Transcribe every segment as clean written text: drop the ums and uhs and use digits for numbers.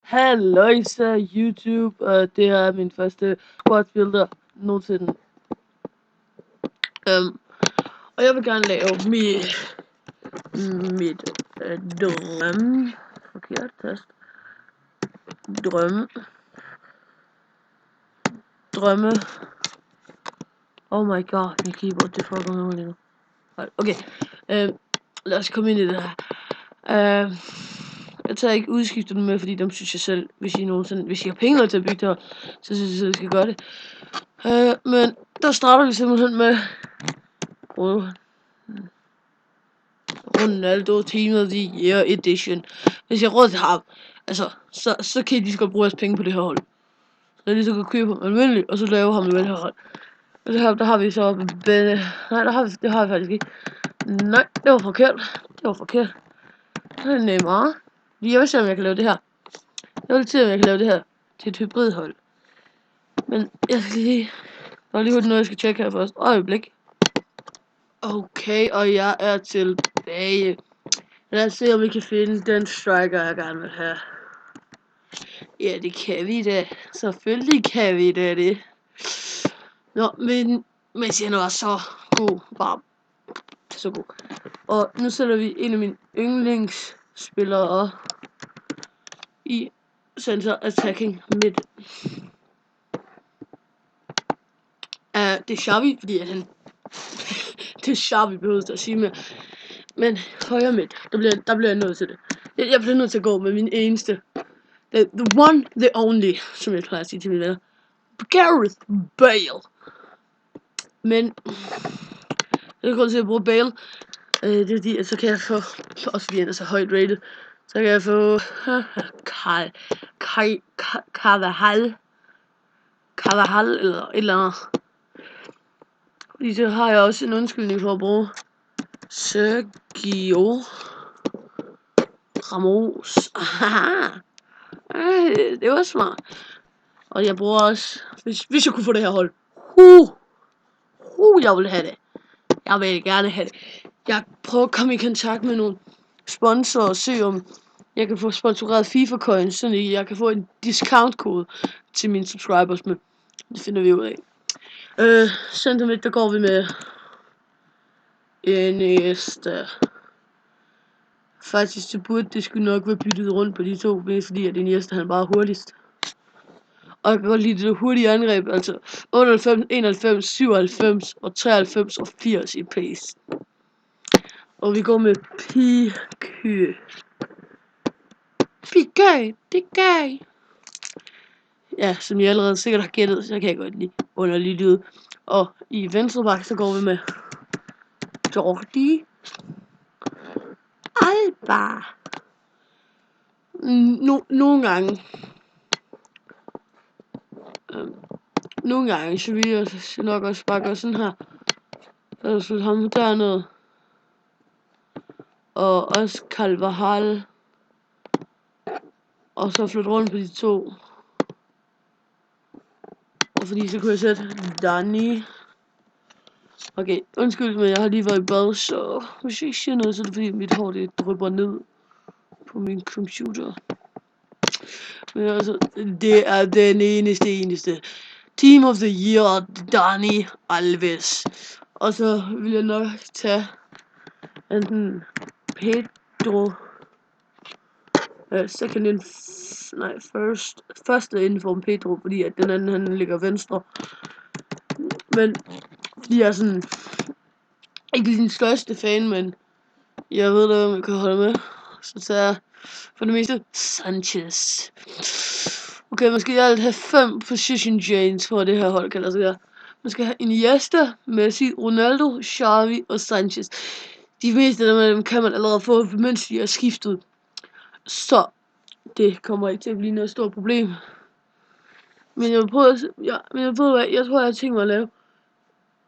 Halløjsa YouTube, det er min første squad-builder nogensinde. Og jeg vil gerne lave mit drømme. Oh my god, min keyboard, det fucker mig lige nu. Okay, lad os komme ind i det her. Jeg tager ikke udskifte dem med, fordi dem synes jeg selv, hvis I har penge til at bygge det, så synes jeg selv, I skal gøre det. Men der starter vi simpelthen med Ronaldo Team of the Year Edition. Hvis jeg råd til ham, altså, så kan I lige så godt bruge jeres penge på det her hold. Så jeg lige så godt købe ham almindeligt, og så lave ham med det her hold. Og så her, der har vi så nej, det har vi faktisk ikke. Nej, det var forkert. Det er Neymar. Jeg vil se, om jeg kan lave det her. Jeg vil se, om jeg kan lave det her til et hybridhold. Men jeg skal lige... Der er lige noget, jeg skal tjekke her først. Øjeblik. Okay, og jeg er tilbage. Lad os se, om vi kan finde den striker, jeg gerne vil have. Ja, det kan vi da. Selvfølgelig kan vi da det. Nå, men Messi er også så god. Bare så god. Og nu sætter vi en af mine yndlingsspillere i center attacking mid. Det er Xavi, fordi at han... det er Xavi, behøver jeg at sige mere. Men højre midt, der bliver jeg nødt til det. Jeg bliver nødt til at gå med min eneste. The one, the only, som jeg plejer at sige til mine venner. Gareth Bale. Men det er grund til at bruge Bale. Det er fordi, at så kan jeg få, også fordi han er så højt rated, så kan jeg få Carvajal eller et eller andet. Fordi så har jeg også en undskyldning for at bruge Sergio Ramos. Det var smart. Og jeg bruger også, hvis jeg kunne få det her hold. Jeg vil have det. Jeg vil gerne have det. Jeg prøver at komme i kontakt med nogle sponsorer og se om jeg kan få sponsoreret FIFA coins, så jeg kan få en discount kode til mine subscribers med. Det finder vi ud af. Center midt, der går vi med Iniesta. Faktisk det skulle nok være byttet rundt på de to, fordi at Iniesta han bare er hurtigst. Og jeg kan godt lide det hurtige angreb, altså 98, 91, 97 og 93 og 80 i pace. Og vi går med Piqué. Ja, som jeg allerede sikkert har gættet, så kan jeg godt lide underligt ud. Og i venstre bak, så går vi med Jordi Alba. Nogle gange, så vil jeg nok også bare gøre sådan her. Så slutte ham dernede. Og også Carvajal. Og så flytte rundt på de to. Og fordi så kunne jeg sætte Dani. Okay, undskyld, men jeg har lige været i bad, så hvis jeg ikke siger noget, så er det fordi mit hår det drypper ned på min computer. Men altså, det er den eneste. Team of the Year, Dani Alves. Og så vil jeg nok tage enten Pedro. Første inform Pedro, fordi at den anden han ligger venstre. Men fordi jeg er sådan ikke den største fan, men jeg ved da, om jeg kan holde med. Så tager jeg for det meste Sanchez. Okay, man skal alt have 5 position chains for det her hold, kan altså gøre. Man skal have Iniesta, Messi, Ronaldo, Xavi og Sanchez. De fleste af dem kan man allerede få, mens de er skiftet. Så det kommer ikke til at blive noget stort problem. Men jeg vil prøve jeg tror, jeg har tænkt mig at lave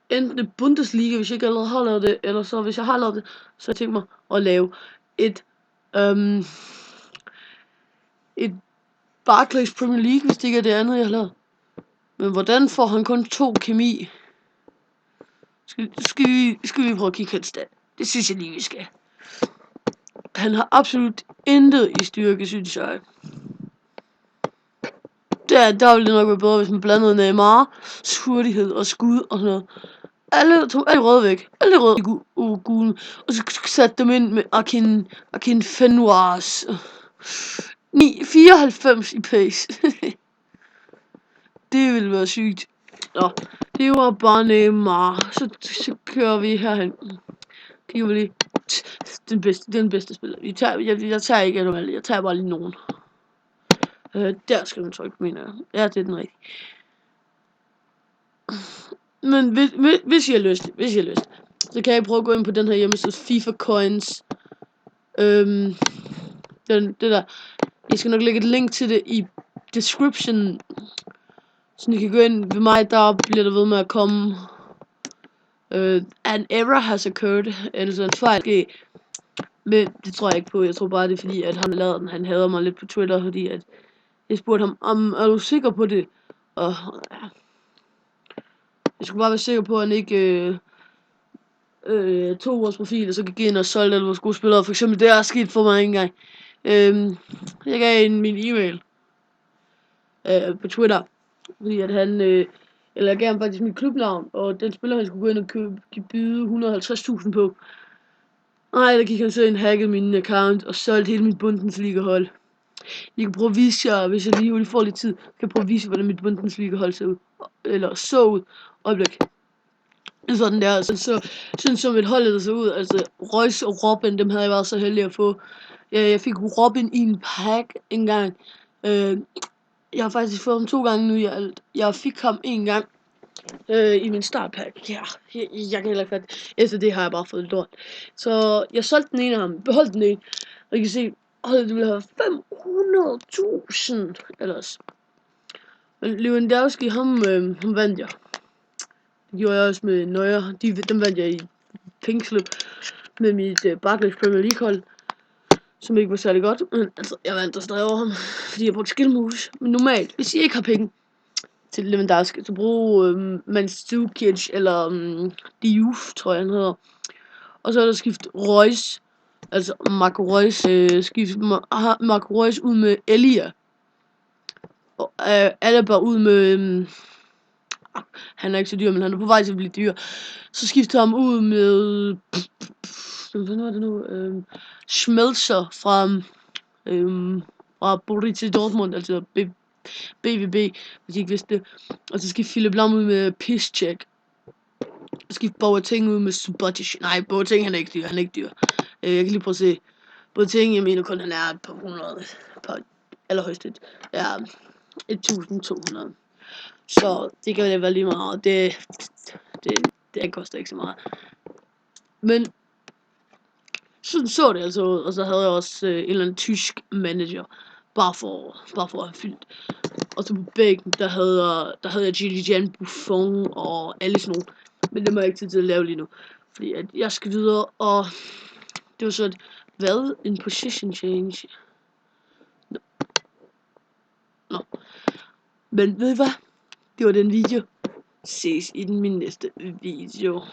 enten det Bundesliga, hvis jeg ikke allerede har lavet det, eller så hvis jeg har lavet det, så har jeg tænkt mig at lave et Barclays Premier League, hvis det ikke er det andet, jeg har lavet. Men hvordan får han kun 2 kemi? Skal vi prøve at kigge hans stat? Det synes jeg lige, vi skal. Han har absolut intet i styrke, synes jeg. Der ville det nok være bedre, hvis man blandede Neymars hurtighed og skud og sådan noget. Tog alle røde væk. Alle røde gule. Og så satte dem ind med Akin Fenwars. 94 i pace. Det ville være sygt. Nå, det var bare Neymar. Så kører vi herhen. Kigger vi lige. Den bedste spiller. Jeg tager ikke alle. Jeg tager bare lige nogen. Der skal man trykke, mener jeg. Ja, det er den rigtige. Men hvis I har lyst, så kan jeg prøve at gå ind på den her hjemmeside, FIFA Coins. Det der. Jeg skal nok lægge et link til det i description. Så I kan gå ind ved mig, der bliver der ved med at komme. An error has occurred. Altså en fejl. Men det tror jeg ikke på. Jeg tror bare, det er fordi, at han lavede den. Han hader mig lidt på Twitter, fordi at jeg spurgte ham, er du sikker på det? Og jeg skulle bare være sikker på, at han ikke tog vores profil, og så gik ind og solgte alle vores gode spillere. For eksempel, det er sket for mig engang. Jeg gav en min e-mail på Twitter, fordi at han, eller jeg gav ham faktisk mit klubnavn, og den spiller, han skulle gå ind og byde 150.000 på. Nej, der gik han så ind, hackede min account, og solgte hele mit Bundesliga-hold. Jeg kan prøve at vise jer, hvis jeg lige får lidt tid, kan jeg prøve at vise jer, hvordan mit Bundesliga-hold ser ud. Eller så ud. Øjeblik. Sådan der, sådan som et hold der så ud, altså Reus og Robin, dem havde jeg været så heldig at få. Jeg fik Robin i en pack engang. Jeg har faktisk fået ham 2 gange nu. Jeg fik ham en gang i min startpack. Ja, jeg kan heller ikke fatte. Efter det har jeg bare fået lort. Så jeg solgte den ene af ham, beholdt den ene. Og I kan se, det ville have 500.000 ellers. Men Lewandowski, ham vandt jeg. Det gjorde jeg også med Neuer. Dem vandt jeg i Pinkslip med mit Barclays Premier League hold, som ikke var særlig godt. Men altså, jeg vandt der stadig over ham, fordi jeg brugte skillmoves. Men normalt, hvis I ikke har penge til Lewandowski, så brug Mandzukic eller Diouf, tror jeg han hedder. Og så er der skiftet Reus, altså Marco Reus, skiftet Marco Reus ud med Elia. Og Alaba ud med han er ikke så dyr, men han er på vej til at blive dyr. Så skifter ham ud med hvad var det nu? Schmelzer fra Borussia Dortmund, altså BVB, hvis I ikke vidste det. Og så skifter Philip Lahm ud med Piszczek. Så skifter Boateng ud med Subotic. Nej, Boateng han er ikke dyr. Jeg kan lige prøve at se. Boateng, jeg mener kun han er på 100 på allerhøjst ja, 1200. Så det kan være lige meget. Det koster ikke så meget. Men sådan så det altså ud. Og så havde jeg også en eller anden tysk manager. Bare for at have fyldt. Og så på bænken, der havde jeg Gilles Buffon og alle sådan nogle. Men det må jeg ikke tid til at lave lige nu. Fordi at jeg skal videre, og det var så hvad? En position change? Nå. Men ved I hvad? Det var den video. Ses i min næste video.